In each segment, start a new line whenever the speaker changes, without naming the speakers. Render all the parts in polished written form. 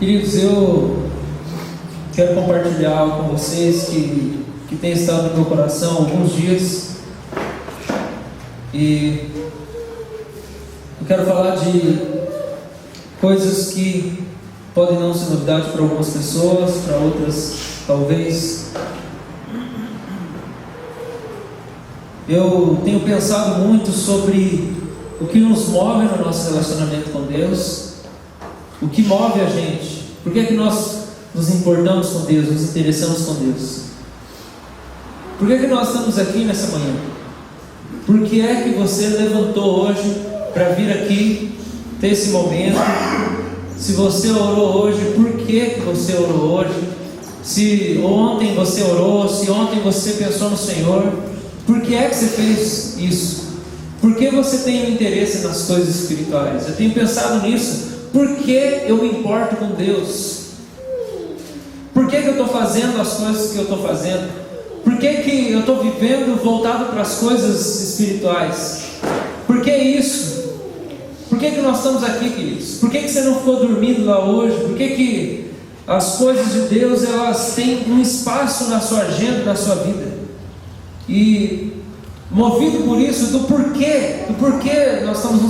Queridos, eu quero compartilhar algo com vocês que tem estado no meu coração há alguns dias. E eu quero falar de coisas que podem não ser novidade para algumas pessoas, para outras talvez. Eu tenho pensado muito sobre o que nos move no nosso relacionamento com Deus, o que move a gente, por que é que nós nos importamos com Deus, nos interessamos com Deus, por que é que nós estamos aqui nessa manhã, por que é que você levantou hoje para vir aqui, ter esse momento, se você orou hoje, por que você orou hoje, se ontem você orou, se ontem você pensou no Senhor, por que é que você fez isso? Por que você tem um interesse nas coisas espirituais? Eu tenho pensado nisso. Por que eu me importo com Deus? Por que eu estou fazendo as coisas que eu estou fazendo? Por que eu estou vivendo voltado para as coisas espirituais? Por que isso? Por que nós estamos aqui, queridos? Por que você não ficou dormindo lá hoje? Por que as coisas de Deus, elas têm um espaço na sua agenda, na sua vida? E movido por isso, do porquê nós estamos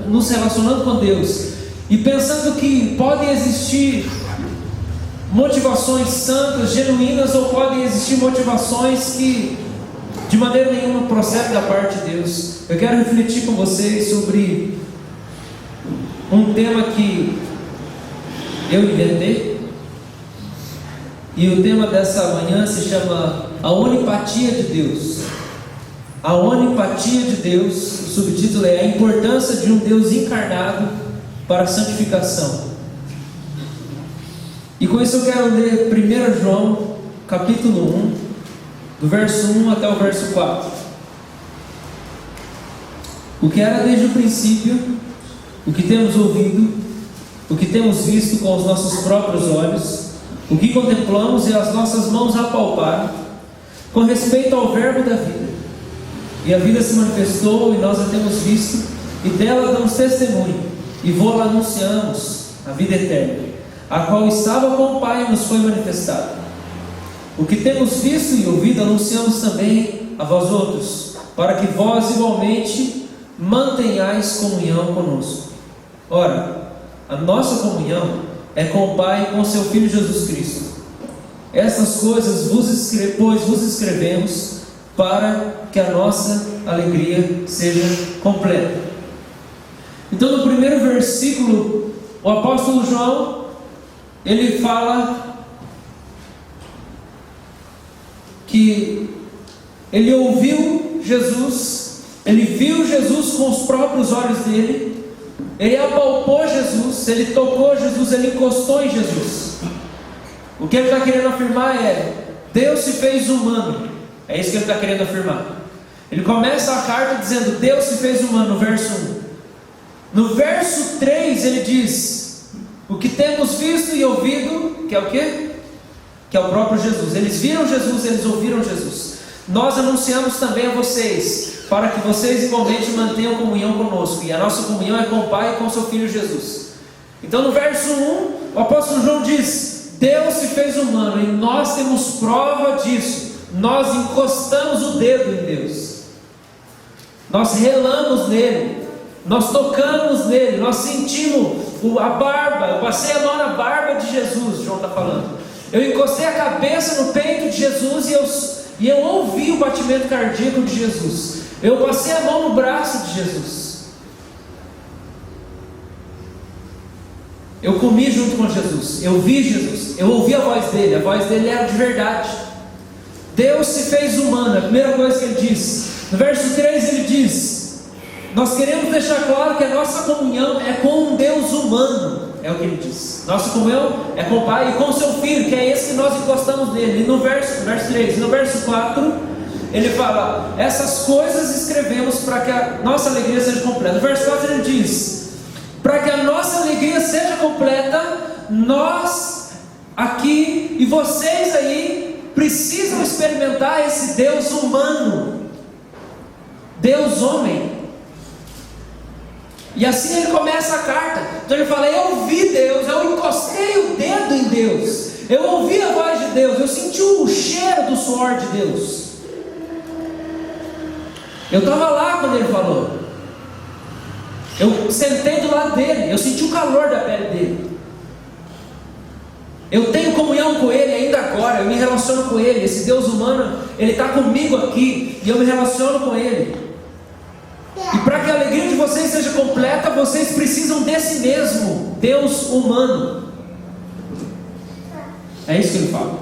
nos relacionando com Deus, e pensando que podem existir motivações santas, genuínas, ou podem existir motivações que de maneira nenhuma procedem da parte de Deus. Eu quero refletir com vocês sobre um tema que eu inventei, e o tema dessa manhã se chama a onipatia de Deus. A onipatia de Deus, o subtítulo é a importância de um Deus encarnado para a santificação. E com isso eu quero ler 1 João, capítulo 1, do verso 1 até o verso 4. O que era desde o princípio, o que temos ouvido, o que temos visto com os nossos próprios olhos, o que contemplamos e as nossas mãos apalparam, com respeito ao verbo da vida. E a vida se manifestou, e nós a temos visto, e dela damos testemunho, e vô-la anunciamos, a vida eterna, a qual estava com o Pai e nos foi manifestada. O que temos visto e ouvido anunciamos também a vós outros, para que vós igualmente mantenhais comunhão conosco. Ora, a nossa comunhão é com o Pai e com seu Filho Jesus Cristo. Essas coisas vos escrevemos, para que a nossa alegria seja completa. Então, no primeiro versículo, o apóstolo João, ele fala que ele ouviu Jesus, ele viu Jesus com os próprios olhos dele, ele apalpou Jesus, ele tocou Jesus, ele encostou em Jesus. O que ele está querendo afirmar é: Deus se fez humano. É isso que ele está querendo afirmar. Ele começa a carta dizendo: Deus se fez humano, no verso 1. No verso 3 ele diz: o que temos visto e ouvido, que é o quê? Que é o próprio Jesus. Eles viram Jesus, eles ouviram Jesus. Nós anunciamos também a vocês, para que vocês igualmente mantenham comunhão conosco. E a nossa comunhão é com o Pai e com seu Filho Jesus. Então no verso 1, o apóstolo João diz: Deus se fez humano, e nós temos prova disso. Nós encostamos o dedo em Deus, nós relamos nele, nós tocamos nele, nós sentimos a barba. Eu passei a mão na barba de Jesus, João está falando. Eu encostei a cabeça no peito de Jesus e eu ouvi o batimento cardíaco de Jesus. Eu passei a mão no braço de Jesus. Eu comi junto com Jesus, eu vi Jesus, eu ouvi a voz dele era de verdade. Deus se fez humano, a primeira coisa que ele diz. No verso 3 ele diz: nós queremos deixar claro que a nossa comunhão é com um Deus humano. É o que ele diz. Nossa comunhão é com o Pai e com o seu Filho, que é esse que nós encostamos nele. E no verso 3, e no verso 4 ele fala: essas coisas escrevemos para que a nossa alegria seja completa. No verso 4 ele diz: para que a nossa alegria seja completa, nós aqui e vocês aí precisam experimentar esse Deus humano, Deus homem. E assim ele começa a carta. Então ele fala: eu vi Deus, eu encostei Deus, eu ouvi a voz de Deus, eu senti o cheiro do suor de Deus. Eu estava lá quando ele falou. Eu sentei do lado dele, eu senti o calor da pele dele. Eu tenho comunhão com ele ainda agora, eu me relaciono com ele. Esse Deus humano, ele está comigo aqui e eu me relaciono com ele. E para que a alegria de vocês seja completa, vocês precisam desse mesmo Deus humano. É isso que ele fala.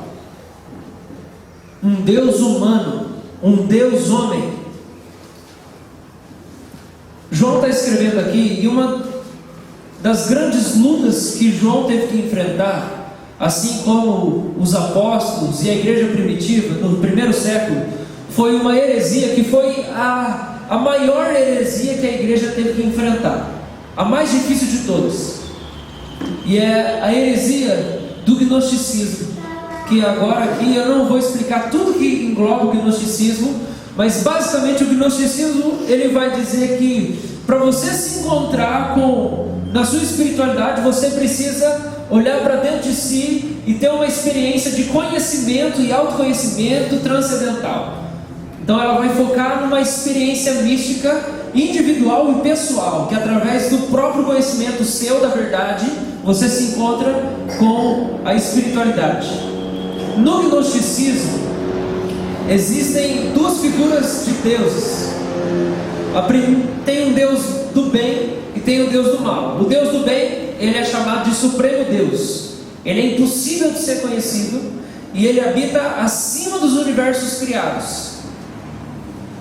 Um Deus humano, um Deus homem. João está escrevendo aqui, e uma das grandes lutas que João teve que enfrentar, assim como os apóstolos e a igreja primitiva no primeiro século, foi uma heresia que foi a maior heresia que a igreja teve que enfrentar, a mais difícil de todas, e é a heresia do gnosticismo, que agora aqui eu não vou explicar tudo que engloba o gnosticismo, mas basicamente o gnosticismo, ele vai dizer que para você se encontrar na sua espiritualidade, você precisa olhar para dentro de si e ter uma experiência de conhecimento e autoconhecimento transcendental. Então ela vai focar numa experiência mística, individual e pessoal, que através do próprio conhecimento seu da verdade, você se encontra com a espiritualidade. No gnosticismo existem duas figuras de deuses. Tem um Deus do bem e tem um Deus do mal. O Deus do bem, ele é chamado de Supremo Deus. Ele é impossível de ser conhecido e ele habita acima dos universos criados.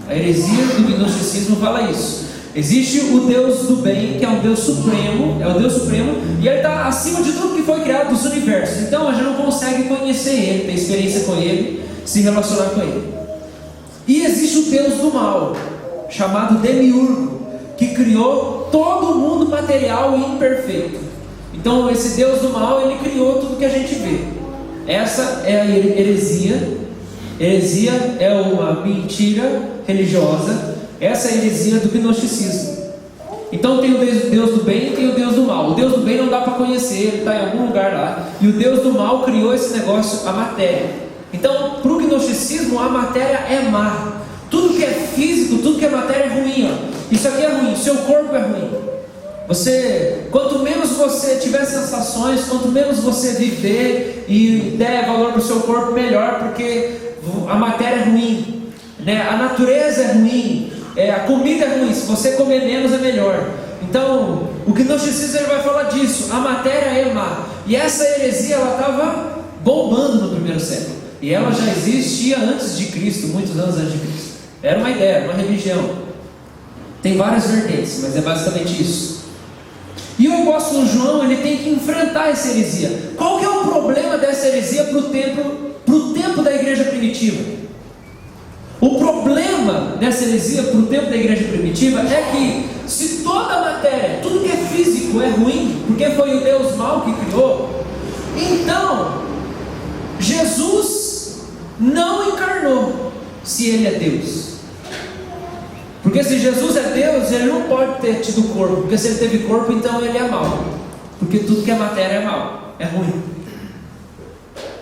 A heresia do gnosticismo fala isso. Existe o Deus do bem, que é um Deus supremo, e ele está acima de tudo que foi criado dos universos. Então a gente não consegue conhecer ele, ter experiência com ele, se relacionar com ele. E existe o Deus do mal, chamado Demiurgo, que criou todo o mundo material e imperfeito. Então esse Deus do mal, ele criou tudo que a gente vê. Essa é a heresia. Heresia é uma mentira religiosa. Essa é a heresia do gnosticismo. Então tem o Deus do bem e tem o Deus do mal. O Deus do bem não dá para conhecer, ele está em algum lugar lá. E o Deus do mal criou esse negócio, a matéria. Então, para o gnosticismo, a matéria é má. Tudo que é físico, tudo que é matéria é ruim. Isso aqui é ruim, seu corpo é ruim. Quanto menos você tiver sensações, quanto menos você viver e der valor para o seu corpo, melhor, porque a matéria é ruim, né? A natureza é ruim, a comida é ruim, se você comer menos é melhor. Então, o gnosticismo ele vai falar disso, a matéria é má. E essa heresia, ela estava bombando no primeiro século. E ela já existia antes de Cristo, muitos anos antes de Cristo. Era uma ideia, uma religião. Tem várias vertentes, mas é basicamente isso. E o apóstolo João, ele tem que enfrentar essa heresia. Qual que é o problema dessa heresia para o tempo da igreja primitiva? O problema dessa heresia para o tempo da igreja primitiva é que se toda a matéria, tudo que é físico é ruim, porque foi o Deus mau que criou, então Jesus não encarnou se ele é Deus. Porque se Jesus é Deus, ele não pode ter tido corpo, porque se ele teve corpo, então ele é mau, porque tudo que é matéria é mau, é ruim.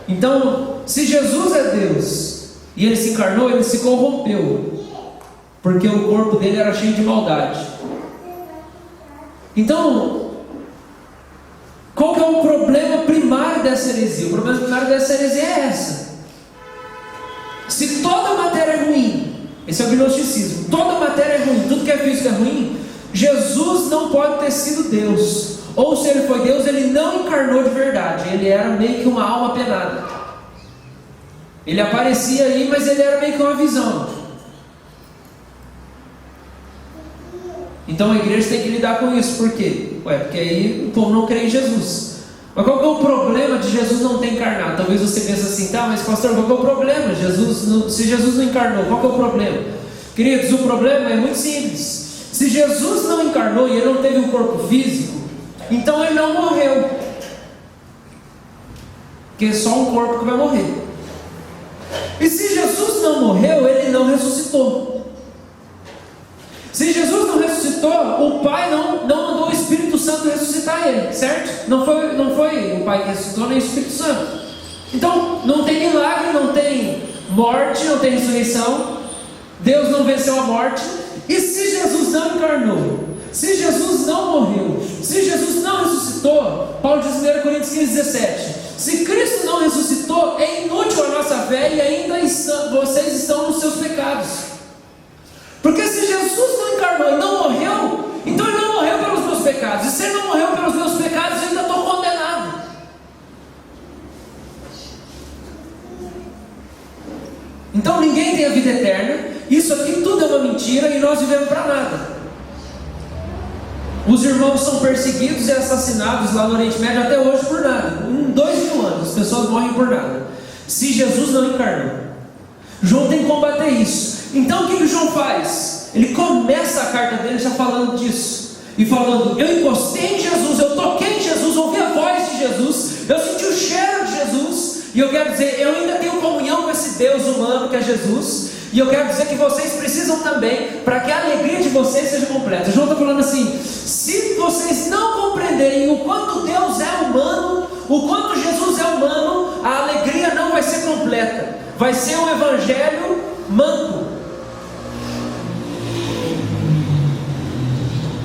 Então, se Jesus é Deus e ele se encarnou, ele se corrompeu, porque o corpo dele era cheio de maldade. Então, qual que é o problema primário dessa heresia? O problema primário dessa heresia é essa. Se toda a matéria é ruim, esse é o gnosticismo, toda a matéria é ruim, tudo que é físico é ruim, Jesus não pode ter sido Deus. Ou se ele foi Deus, ele não encarnou de verdade, ele era meio que uma alma penada. Ele aparecia aí, mas ele era meio que uma visão. Então a igreja tem que lidar com isso. Por quê? Porque aí o povo não crê em Jesus. Mas qual que é o problema de Jesus não ter encarnado? Talvez você pense assim, tá, mas pastor, qual que é o problema? Se Jesus não encarnou, qual que é o problema? Queridos, o problema é muito simples. Se Jesus não encarnou e ele não teve um corpo físico, então ele não morreu. Porque é só um corpo que vai morrer. E se Jesus não morreu, ele não ressuscitou. Se Jesus não ressuscitou, o Pai não mandou o Espírito Santo ressuscitar ele, certo? Não foi o Pai que ressuscitou, nem o Espírito Santo. Então, não tem milagre, não tem morte, não tem ressurreição. Deus não venceu a morte. E se Jesus não encarnou, se Jesus não morreu, se Jesus não ressuscitou, Paulo diz em 1 Coríntios 15:17, se Cristo não ressuscitou, é inútil a nossa fé e ainda vocês estão nos seus pecados. Porque se Jesus não encarnou e não morreu, então ele não morreu pelos meus pecados. E se ele não morreu pelos meus pecados, eu ainda estou condenado. Então ninguém tem a vida eterna. Isso aqui tudo é uma mentira e nós vivemos para nada. Os irmãos são perseguidos e assassinados lá no Oriente Médio até hoje por nada. Em 2000 anos, as pessoas morrem por nada. Se Jesus não encarnou, João tem que combater isso. Então o que João faz? Ele começa a carta dele já falando disso. E falando, eu encostei em Jesus, eu toquei em Jesus, ouvi a voz de Jesus, eu senti o cheiro de Jesus. E eu quero dizer, eu ainda tenho comunhão com esse Deus humano que é Jesus. E eu quero dizer que vocês precisam também, para que a alegria de vocês seja completa. João está falando assim, se vocês não compreenderem o quanto Deus é humano, o quanto Jesus é humano, a alegria não vai ser completa. Vai ser um evangelho manco.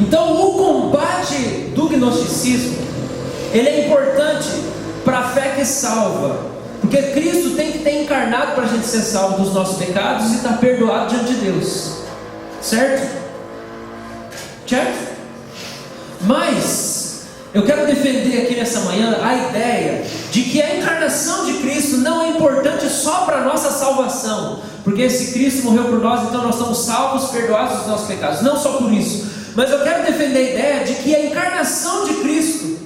Então o combate do gnosticismo, ele é importante para a fé que salva. Porque Cristo tem que ter encarnado para a gente ser salvo dos nossos pecados e estar perdoado diante de Deus. Certo? Certo? Mas eu quero defender aqui nessa manhã a ideia de que a encarnação de Cristo não é importante só para a nossa salvação. Porque se Cristo morreu por nós, então nós estamos salvos, perdoados dos nossos pecados. Não só por isso. Mas eu quero defender a ideia de que a encarnação de Cristo,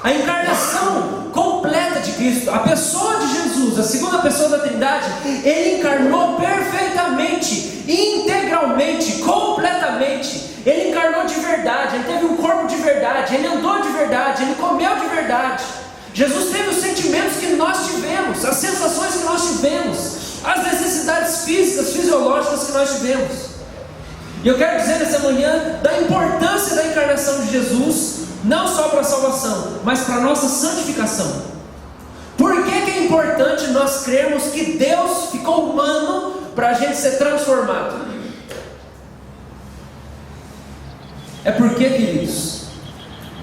a encarnação completa de Cristo, a pessoa de Jesus, a segunda pessoa da Trindade, Ele encarnou perfeitamente, integralmente, completamente. Ele encarnou de verdade, Ele teve um corpo de verdade, Ele andou de verdade, Ele comeu de verdade. Jesus teve os sentimentos que nós tivemos, as sensações que nós tivemos, as necessidades físicas, fisiológicas que nós tivemos. E eu quero dizer nessa manhã da importância da encarnação de Jesus, não só para a salvação, mas para a nossa santificação. Por que é importante nós crermos que Deus ficou humano para a gente ser transformado? É porque, queridos,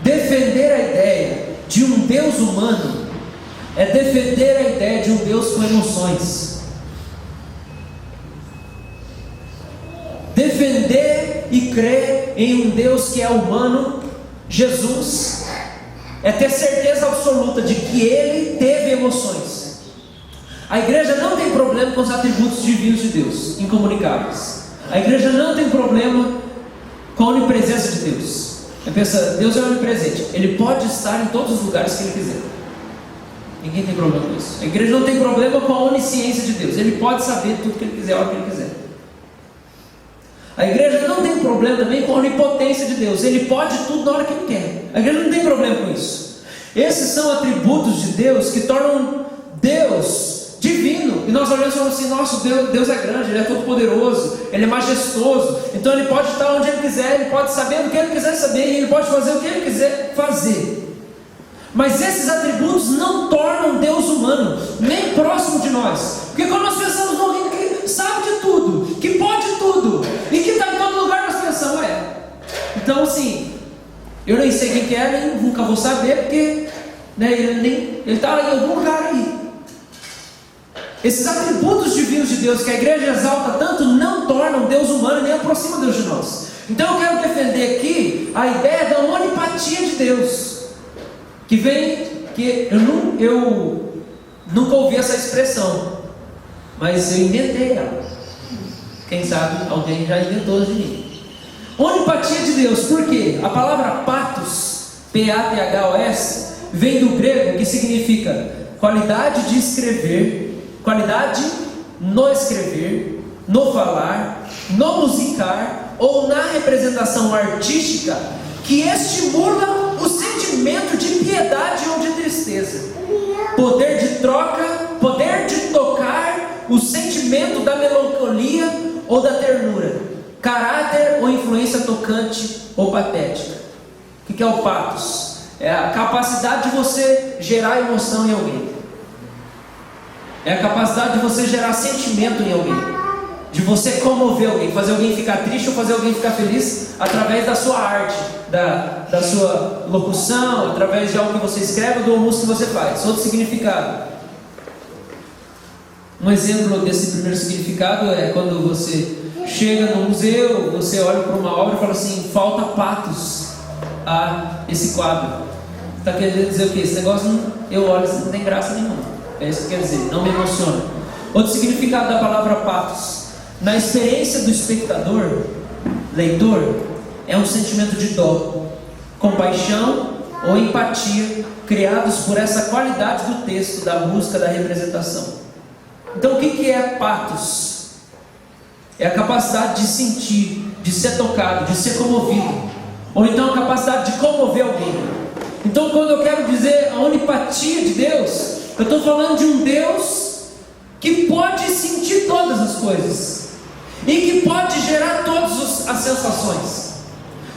defender a ideia de um Deus humano é defender a ideia de um Deus com emoções. Defender e crer em um Deus que é humano, Jesus, é ter certeza absoluta de que Ele teve emoções. A igreja não tem problema com os atributos divinos de Deus, incomunicáveis. A igreja não tem problema com a onipresença de Deus. Pensa, Deus é onipresente, Ele pode estar em todos os lugares que Ele quiser. Ninguém tem problema com isso. A igreja não tem problema com a onisciência de Deus. Ele pode saber tudo que Ele quiser, a hora que Ele quiser. A igreja não tem problema também com a onipotência de Deus. Ele pode tudo na hora que Ele quer. A igreja não tem problema com isso. Esses são atributos de Deus que tornam Deus divino. E nós olhamos e falamos assim, nosso Deus é grande, Ele é todo poderoso, Ele é majestoso. Então Ele pode estar onde Ele quiser, Ele pode saber o que Ele quiser saber, e Ele pode fazer o que Ele quiser fazer. Mas esses atributos não tornam Deus humano, nem próximo de nós. Porque quando nós pensamos no alguém que sabe de tudo, que pode tudo, e que está em todo lugar, nós pensamos, então assim, eu nem sei quem que é, nem nunca vou saber, porque ele está em algum lugar aí. Esses atributos divinos de Deus que a igreja exalta tanto não tornam Deus humano, nem aproximam Deus de nós. Então eu quero defender aqui a ideia da onipatia de Deus, que vem, que eu nunca ouvi essa expressão, mas eu inventei ela. Quem sabe alguém já inventou de mim. Onipatia de Deus, por quê? A palavra pathos, P-A-T-H-O-S, vem do grego, que significa qualidade de escrever, qualidade no escrever, no falar, no musicar ou na representação artística que estimula o sentimento de piedade ou de tristeza, poder de troca, poder de tocar o sentimento da melancolia ou da ternura, caráter ou influência tocante ou patética. O que é o patos? É a capacidade de você gerar emoção em alguém. É a capacidade de você gerar sentimento em alguém. De você comover alguém, fazer alguém ficar triste ou fazer alguém ficar feliz através da sua arte, da sua locução, através de algo que você escreve ou do almoço que você faz. Outro significado. Um exemplo desse primeiro significado é quando você chega no museu, você olha para uma obra e fala assim: falta patos a esse quadro. Está querendo dizer o quê? Esse negócio eu olho e não tem graça nenhuma. É isso que quer dizer, não me emociona. Outro significado da palavra patos: na experiência do espectador, leitor, é um sentimento de dó, compaixão ou empatia criados por essa qualidade do texto, da música, da representação. Então o que é patos? É a capacidade de sentir, de ser tocado, de ser comovido, ou então a capacidade de comover alguém. Então quando eu quero dizer a onipatia de Deus, eu estou falando de um Deus que pode sentir todas as coisas e que pode gerar todas as sensações.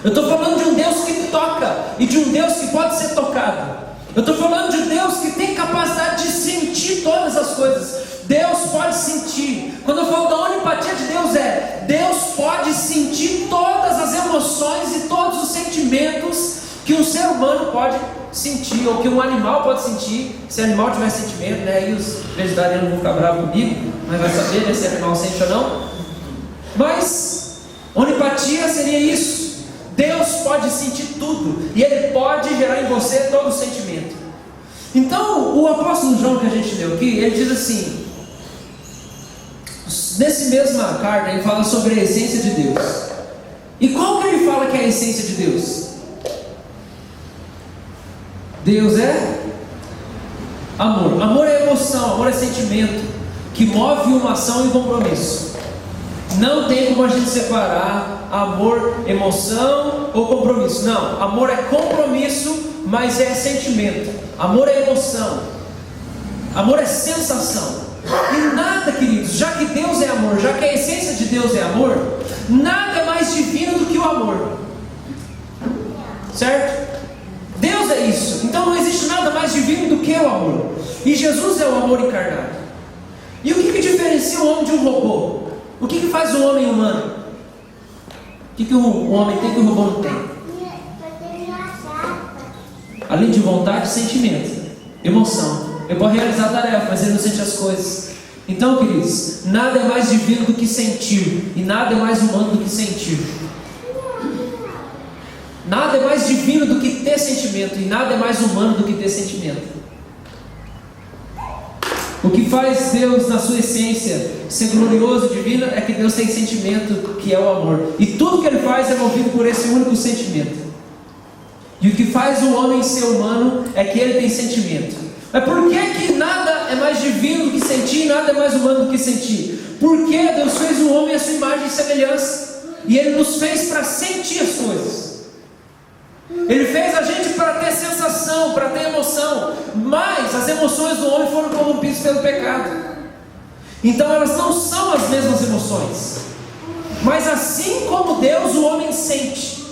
Eu estou falando de um Deus que toca e de um Deus que pode ser tocado. Eu estou falando de um Deus que tem capacidade de sentir todas as coisas. Deus pode sentir. Quando eu falo da onipatia de Deus, Deus pode sentir todas as emoções e todos os sentimentos que um ser humano pode sentir, ou que um animal pode sentir. Se o animal tiver sentimento, né, aí os vegetarianos vão ficar bravos comigo, mas vai saber, né, se o animal sente ou não. Mas onipatia seria isso. Deus pode sentir tudo e Ele pode gerar em você todo o sentimento. Então o apóstolo João, que a gente leu aqui, ele diz assim, nesse mesma carta ele fala sobre a essência de Deus. E qual que ele fala que é a essência de Deus? Deus é amor. Amor é emoção, amor é sentimento que move uma ação e compromisso. Não tem como a gente separar amor, emoção ou compromisso. Não, amor é compromisso, mas é sentimento. Amor é emoção. Amor é sensação. E nada, queridos, já que Deus é amor, já que a essência de Deus é amor, nada é mais divino do que o amor. Certo? Deus é isso. Então não existe nada mais divino do que o amor. E Jesus é o amor encarnado. E o que diferencia o homem de um robô? O que faz o homem humano? O que o homem tem que o robô não tem? Além de vontade, sentimento, emoção. Ele pode realizar a tarefa, mas ele não sente as coisas. Então, queridos, nada é mais divino do que sentir, e nada é mais humano do que sentir. Nada é mais divino do que ter sentimento, e nada é mais humano do que ter sentimento. O que faz Deus, na sua essência, ser glorioso e divino, é que Deus tem sentimento, que é o amor. E tudo que Ele faz é movido por esse único sentimento. E o que faz o homem ser humano é que ele tem sentimento. Mas por que nada é mais divino do que sentir, e nada é mais humano do que sentir? Porque Deus fez o homem à sua imagem e semelhança. E Ele nos fez para sentir as coisas. Ele fez a gente para ter sensação, para ter emoção. Mas as emoções do homem foram corrompidas pelo pecado. Então elas não são as mesmas emoções. Mas assim como Deus, o homem sente.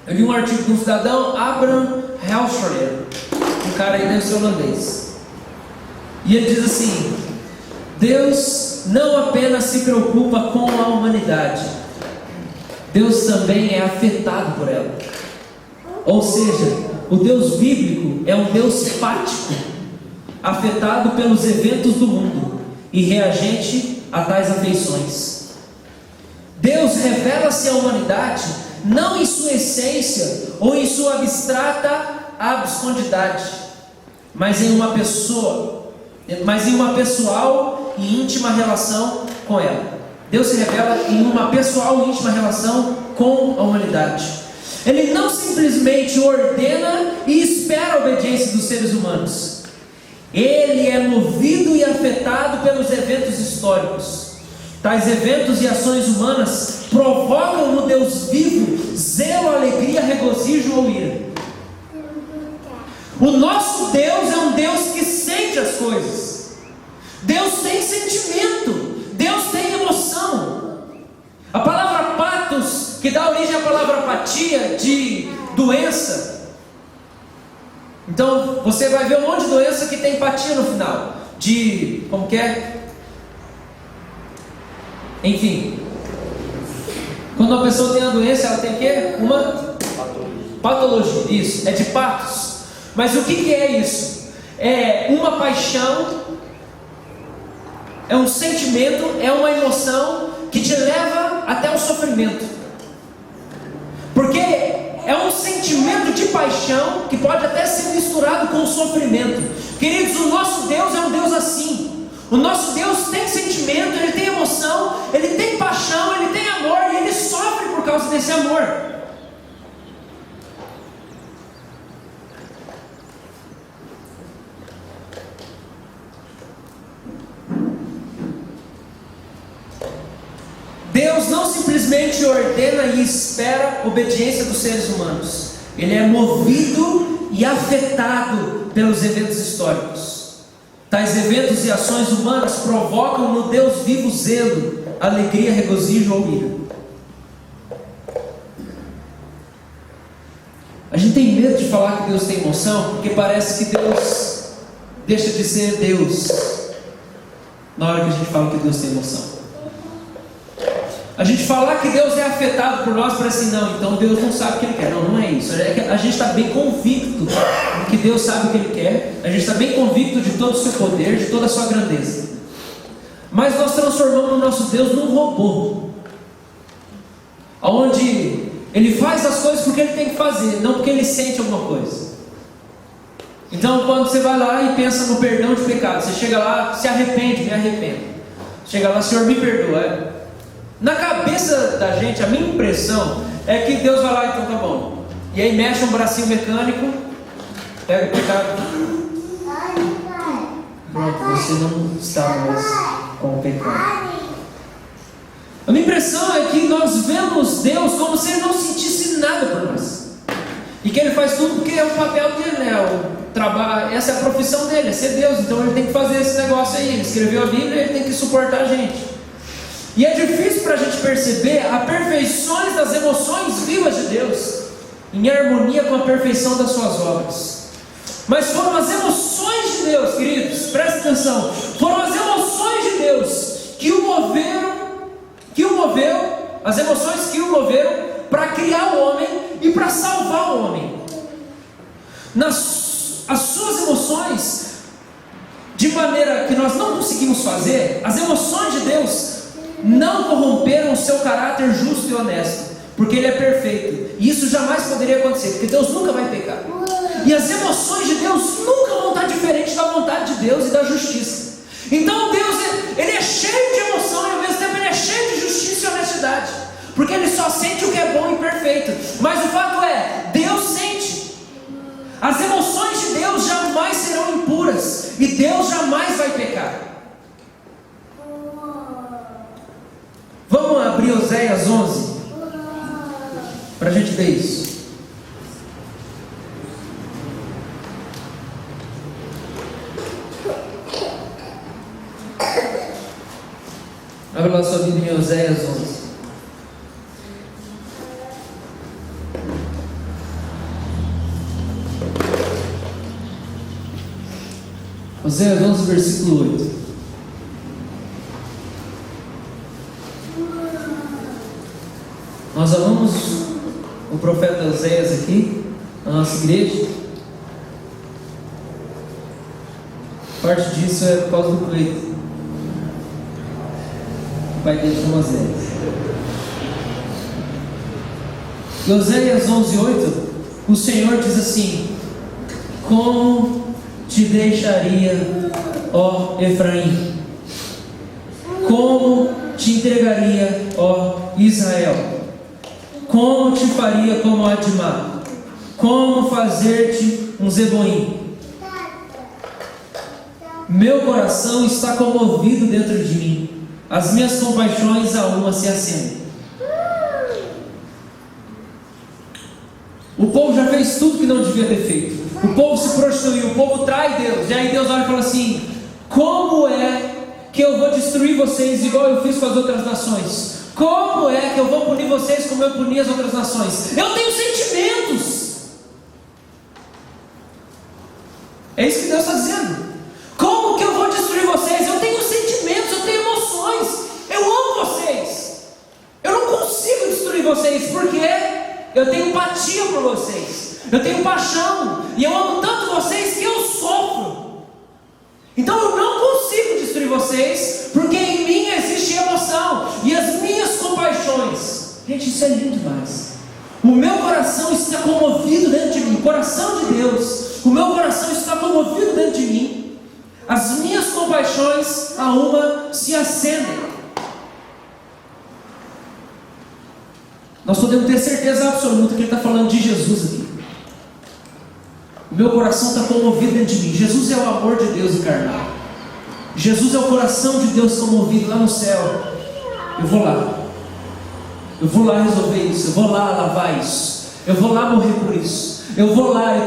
Eu li um artigo de um cidadão, Abraham Helschroeder. Um cara aí deve ser holandês. E ele diz assim: Deus não apenas se preocupa com a humanidade, Deus também é afetado por ela. Ou seja, o Deus bíblico é um Deus fático, afetado pelos eventos do mundo e reagente a tais afeições. Deus revela-se à humanidade não em sua essência ou em sua abstrata abscondidade, mas em uma pessoal e íntima relação com ela. Deus se revela em uma pessoal e íntima relação com a humanidade. Ele não simplesmente ordena e espera a obediência dos seres humanos. Ele é movido e afetado pelos eventos históricos. Tais eventos e ações humanas provocam no Deus vivo zelo, alegria, regozijo ou ira. O nosso Deus é um Deus que sente as coisas. Deus tem sentimento. Deus tem emoção. A palavra patos, que dá origem à palavra apatia, de doença, então você vai ver um monte de doença que tem empatia no final, como que é? Enfim, quando uma pessoa tem uma doença, ela tem o quê? Uma patologia, isso, é de patos. Mas o que é isso? É uma paixão, é um sentimento, é uma emoção que te leva até o sofrimento. Porque é um sentimento de paixão que pode até ser misturado com o sofrimento. Queridos, o nosso Deus é um Deus assim. O nosso Deus tem sentimento, Ele tem emoção, Ele tem paixão, Ele tem amor, e Ele sofre por causa desse amor. Deus não simplesmente ordena e espera a obediência dos seres humanos. Ele é movido e afetado pelos eventos históricos. Tais eventos e ações humanas provocam no Deus vivo zelo, alegria, regozijo ou ira. A gente tem medo de falar que Deus tem emoção, porque parece que Deus deixa de ser Deus na hora que a gente fala que Deus tem emoção. A gente falar que Deus é afetado por nós, parece assim, não, então Deus não sabe o que Ele quer. Não, não é isso. É que a gente está bem convicto de que Deus sabe o que Ele quer. A gente está bem convicto de todo o seu poder, de toda a sua grandeza. Mas nós transformamos o nosso Deus num robô, onde Ele faz as coisas porque Ele tem que fazer, não porque Ele sente alguma coisa. Então quando você vai lá e pensa no perdão de pecado, você chega lá, se arrepende, me arrependo. Chega lá, Senhor, me perdoa. Na cabeça da gente, a minha impressão é que Deus vai lá, então tá bom. E aí mexe um bracinho mecânico, pega o pecado. Pronto, você não está mais com o pecado. A minha impressão é que nós vemos Deus como se Ele não sentisse nada por nós. E que Ele faz tudo porque é o papel dele, né? Essa é a profissão dele, é ser Deus. Então Ele tem que fazer esse negócio aí. Ele escreveu a Bíblia e Ele tem que suportar a gente. E é difícil para a gente perceber as perfeições das emoções vivas de Deus, em harmonia com a perfeição das suas obras. Mas foram as emoções de Deus, queridos, presta atenção, foram as emoções de Deus que o moveram, as emoções que o moveram para criar o homem e para salvar o homem. As suas emoções, de maneira que nós não conseguimos fazer, as emoções de Deus não corromperam o seu caráter justo e honesto, porque Ele é perfeito, e isso jamais poderia acontecer, porque Deus nunca vai pecar, e as emoções de Deus nunca vão estar diferentes da vontade de Deus e da justiça. Então Deus, Ele é cheio de emoção, e ao mesmo tempo Ele é cheio de justiça e honestidade, porque Ele só sente o que é bom e perfeito. Mas o fato é, Deus sente. As emoções de Deus jamais serão impuras, e Deus jamais vai pecar. Vamos abrir Oséias 11 para a gente ver isso. Abre lá sua Bíblia em Oséias 11. Oséias 11, versículo 8. Nós amamos o profeta Oséias aqui, na nossa igreja. Parte disso é por causa do Cleito. O pai dele chama Oséias. Em Oséias 11:8, o Senhor diz assim: como te deixaria, ó Efraim? Como te entregaria, ó Israel? Como te faria como Admá? Como fazer-te um Zeboim? Meu coração está comovido dentro de mim, as minhas compaixões a uma se acendem. O povo já fez tudo que não devia ter feito. O povo se prostituiu, o povo trai Deus. E aí Deus olha e fala assim: como é que eu vou destruir vocês igual eu fiz com as outras nações? Como é que eu vou punir vocês como eu puni as outras nações? Eu tenho sentimentos. Deus está dizendo. Como que eu vou destruir vocês? Eu tenho sentimentos, eu tenho emoções, eu amo vocês. Eu não consigo destruir vocês, porque eu tenho empatia por vocês, eu tenho paixão, e eu amo tanto vocês que eu sofro. Então eu não consigo destruir vocês, porque em mim existe emoção, e as minhas compaixões. Gente, isso é lindo demais. O meu coração está comovido dentro de mim, coração de Deus, o meu coração está comovido dentro de mim. As minhas compaixões a uma se acendem. Nós podemos ter certeza absoluta que ele está falando de Jesus aqui. O meu coração está comovido dentro de mim. Jesus é o amor de Deus encarnado. Jesus é o coração de Deus comovido lá no céu. Eu vou lá. Eu vou lá resolver isso. Eu vou lá lavar isso. Eu vou lá morrer por isso. Eu vou lá.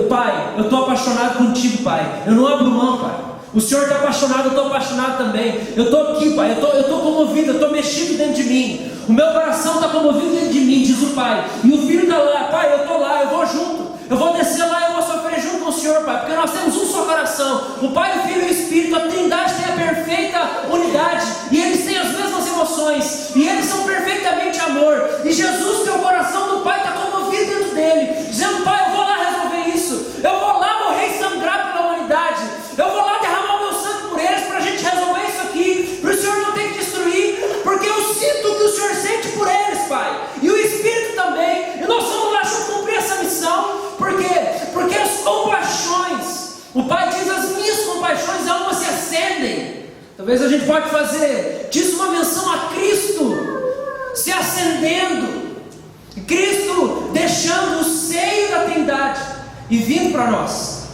Pai, eu estou apaixonado contigo, Pai. Eu não abro mão, Pai. O Senhor está apaixonado, eu estou apaixonado também. Eu estou aqui, Pai. Eu estou comovido, eu estou mexido dentro de mim. O meu coração está comovido dentro de mim, diz o Pai. E o Filho está lá. Pai, eu estou lá, eu vou junto. Eu vou descer lá, eu vou sofrer junto com o Senhor, Pai. Porque nós temos um só coração. O Pai, o Filho e o Espírito. A Trindade tem a perfeita unidade. E eles têm as mesmas emoções. E eles são perfeitamente amor. E Jesus, que é o coração do Pai, está comovido dentro dele. Dizendo, Pai, eu vou lá resolver isso. Eu vou lá morrer e sangrar pela humanidade. Eu vou lá derramar o meu sangue por eles para a gente resolver isso aqui. Para o Senhor não ter que destruir. Porque eu sinto o que o Senhor sente por eles, Pai. E o Espírito também. E nós vamos lá junto cumprir essa missão. Por quê? Porque as compaixões, o Pai diz, as minhas compaixões a uma se acendem. Talvez a gente pode fazer disso uma menção a Cristo se acendendo. Cristo deixando o seio da Trindade e vindo para nós.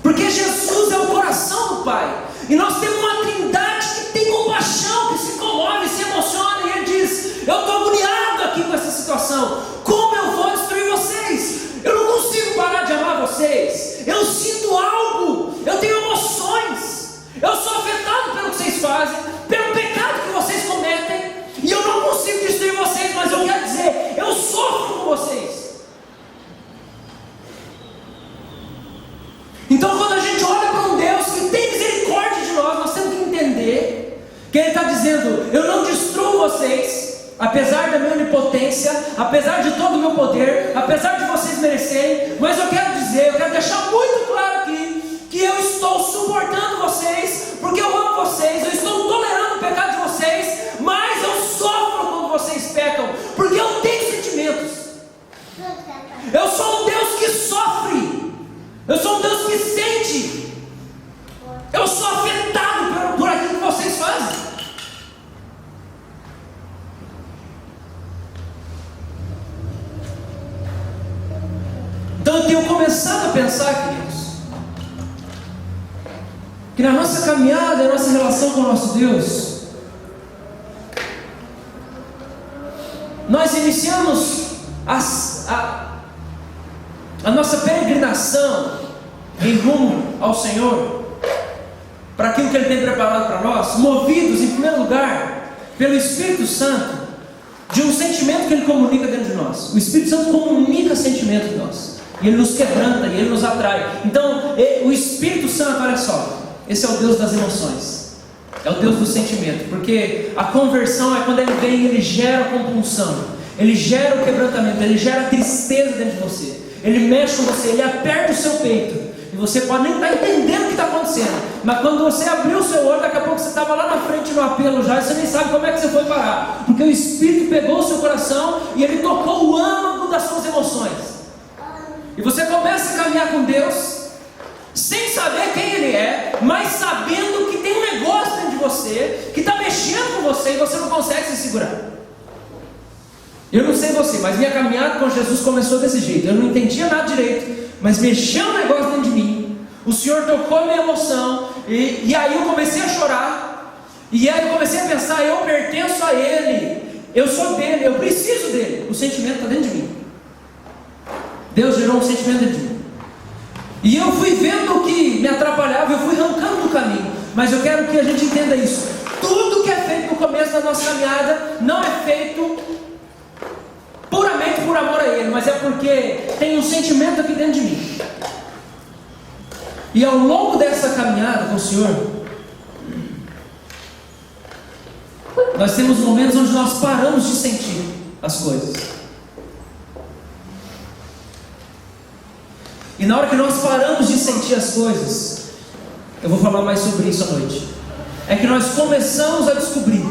Porque Jesus é o coração do Pai. E nós temos uma Trindade que tem compaixão, que se comove, se emociona. E Ele diz, eu estou agoniado aqui com essa situação. Como eu vou destruir vocês? Eu não consigo parar de amar vocês. Eu sinto algo. Eu tenho emoções. Eu sou afetado pelo que vocês fazem, pelo pecado que vocês cometem. E eu não consigo destruir vocês, mas eu quero dizer, eu sofro com vocês. Então quando a gente olha para um Deus que tem misericórdia de nós temos que entender que Ele está dizendo, eu não destruo vocês, apesar da minha onipotência, apesar de todo o meu poder, apesar de vocês merecerem, mas eu quero dizer, eu quero deixar muito claro aqui, que eu estou suportando vocês, porque eu amo vocês, eu estou tolerando o pecado de vocês, mas eu sofro quando vocês pecam, porque eu tenho sentimentos. Eu sou um Deus que sofre. Eu sou um Deus que sente. Eu sou afetado por aquilo que vocês fazem. Então eu tenho começado a pensar, queridos, que na nossa caminhada, na nossa relação com o nosso Deus, nós iniciamos a nossa peregrinação em rumo ao Senhor, para aquilo que Ele tem preparado para nós, movidos em primeiro lugar pelo Espírito Santo, de um sentimento que Ele comunica dentro de nós. O Espírito Santo comunica sentimento em nós, e Ele nos quebranta, e Ele nos atrai. Então o Espírito Santo, olha só, esse é o Deus das emoções, é o Deus do sentimento, porque a conversão é quando Ele vem e Ele gera a compulsão, Ele gera o quebrantamento, Ele gera a tristeza dentro de você. Ele mexe com você, Ele aperta o seu peito, e você pode nem estar entendendo o que está acontecendo, mas quando você abriu o seu olho, daqui a pouco você estava lá na frente no apelo já, e você nem sabe como é que você foi parar, porque o Espírito pegou o seu coração, e Ele tocou o âmago das suas emoções, e você começa a caminhar com Deus, sem saber quem Ele é, mas sabendo que tem um negócio dentro de você, que está mexendo com você, e você não consegue se segurar. Eu não sei você, mas minha caminhada com Jesus começou desse jeito. Eu não entendia nada direito, mas mexeu um negócio dentro de mim. O Senhor tocou a minha emoção, e aí eu comecei a chorar. E aí eu comecei a pensar, eu pertenço a Ele, eu sou dele, eu preciso dele. O sentimento está dentro de mim. Deus gerou um sentimento dentro de mim. E eu fui vendo o que me atrapalhava, eu fui arrancando do caminho. Mas eu quero que a gente entenda isso. Tudo que é feito no começo da nossa caminhada não é feito puramente por amor a Ele, mas é porque tem um sentimento aqui dentro de mim. E ao longo dessa caminhada com o Senhor, nós temos momentos onde nós paramos de sentir as coisas. E na hora que nós paramos de sentir as coisas, eu vou falar mais sobre isso à noite, é que nós começamos a descobrir